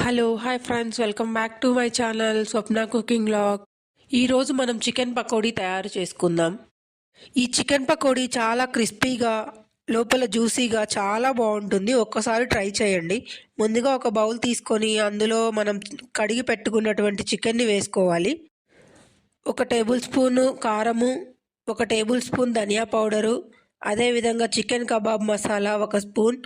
Hello hi friends, welcome back to my channel Swapna cooking vlog. ఈరోజు మనం chicken pakodi తయారు చేసుకుందాం. ఈ చికెన్ పకోడీ చాలా క్రిస్పీగా, లోపల జ్యూసీగా చాలా బాగుంటుంది. ఒక్కసారి ట్రై చేయండి. ముందుగా ఒక బౌల్ తీసుకొని అందులో మనం కడిగి పెట్టుకున్నటువంటి చికెన్ని వేసుకోవాలి. 1 టేబుల్ స్పూను కారము, 1 టేబుల్ స్పూన్ ధనియా పౌడరు, అదేవిధంగా chicken kebab masala 1 spoon,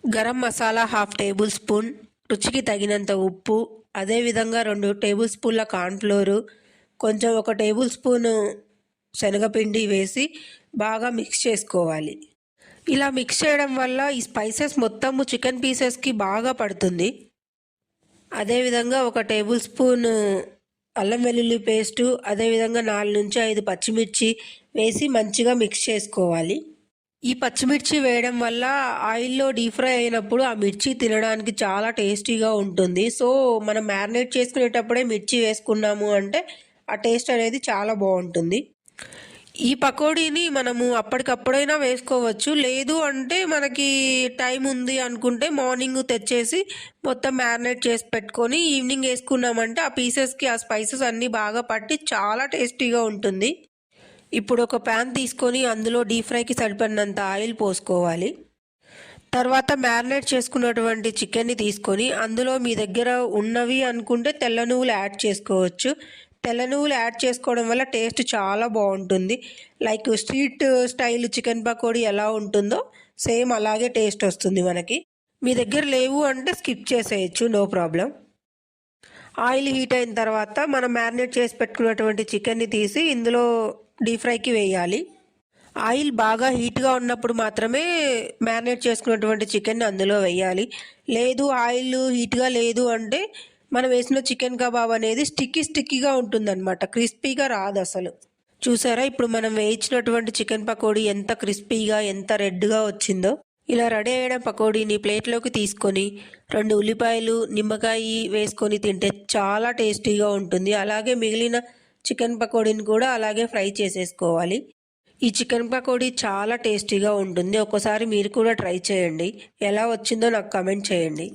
garam masala 1/2 table spoon, రుచికి తగినంత ఉప్పు, అదేవిధంగా 2 టేబుల్ స్పూన్ల కార్న్ఫ్లోరు, కొంచెం 1 టేబుల్ స్పూను శనగపిండి వేసి బాగా మిక్స్ చేసుకోవాలి. ఇలా మిక్స్ చేయడం వల్ల ఈ స్పైసెస్ మొత్తము చికెన్ పీసెస్కి బాగా పడుతుంది. అదేవిధంగా 1 టేబుల్ స్పూన్ అల్లం వెల్లుల్లి పేస్టు, అదేవిధంగా 4 నుంచి 5 పచ్చిమిర్చి వేసి మంచిగా మిక్స్ చేసుకోవాలి. ఈ పచ్చిమిర్చి వేయడం వల్ల ఆయిల్లో డీప్ ఫ్రై అయినప్పుడు ఆ మిర్చి తినడానికి చాలా టేస్టీగా ఉంటుంది. సో మనం మ్యారినేట్ చేసుకునేటప్పుడే మిర్చి వేసుకున్నాము అంటే ఆ టేస్ట్ అనేది చాలా బాగుంటుంది. ఈ పకోడీని మనము అప్పటికప్పుడైనా వేసుకోవచ్చు. లేదు అంటే మనకి టైం ఉంది అనుకుంటే మార్నింగ్ తెచ్చేసి మొత్తం మ్యారినేట్ చేసి పెట్టుకొని ఈవినింగ్ వేసుకున్నామంటే ఆ పీసెస్కి ఆ స్పైసెస్ అన్నీ బాగా పట్టి చాలా టేస్టీగా ఉంటుంది. ఇప్పుడు ఒక ప్యాన్ తీసుకొని అందులో డీప్ ఫ్రైకి సరిపడినంత ఆయిల్ పోసుకోవాలి. తర్వాత మ్యారినేట్ చేసుకున్నటువంటి చికెన్ని తీసుకొని అందులో మీ దగ్గర ఉన్నవి అనుకుంటే తెల్ల నువ్వులు యాడ్ చేసుకోవచ్చు. తెల్ల నువ్వులు యాడ్ చేసుకోవడం వల్ల టేస్ట్ చాలా బాగుంటుంది. Like street style chicken pakodi ఎలా ఉంటుందో సేమ్ అలాగే టేస్ట్ వస్తుంది మనకి. మీ దగ్గర లేవు అంటే స్కిప్ చేసేయచ్చు, నో ప్రాబ్లం. ఆయిల్ హీట్ అయిన తర్వాత మనం మ్యారినేట్ చేసి పెట్టుకున్నటువంటి చికెన్ని తీసి ఇందులో డీప్ ఫ్రైకి వేయాలి. ఆయిల్ బాగా హీట్గా ఉన్నప్పుడు మాత్రమే మ్యారినేట్ చేసుకున్నటువంటి చికెన్ని అందులో వేయాలి. లేదు ఆయిల్ హీట్గా లేదు అంటే మనం వేసిన చికెన్ కబాబ్ అనేది స్టిక్కీగా ఉంటుందన్నమాట, క్రిస్పీగా రాదు అసలు. చూసారా, ఇప్పుడు మనం వేయించినటువంటి చికెన్ పకోడీ ఎంత క్రిస్పీగా, ఎంత రెడ్గా వచ్చిందో. ఇలా రెడీ అయిన పకోడీని ప్లేట్లోకి తీసుకొని 2 ఉల్లిపాయలు, నిమ్మకాయ వేసుకొని తింటే చాలా టేస్టీగా ఉంటుంది. అలాగే మిగిలిన చికెన్ పకోడీని కూడా అలాగే ఫ్రై చేసేసుకోవాలి. ఈ చికెన్ పకోడీ చాలా టేస్టీగా ఉంటుంది. ఒకసారి మీరు కూడా ట్రై చేయండి. ఎలా వచ్చిందో నాకు కమెంట్ చేయండి.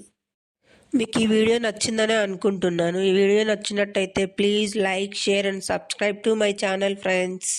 మీకు ఈ వీడియో నచ్చిందనే అనుకుంటున్నాను. ఈ వీడియో నచ్చినట్టయితే please like, share and subscribe to my channel friends.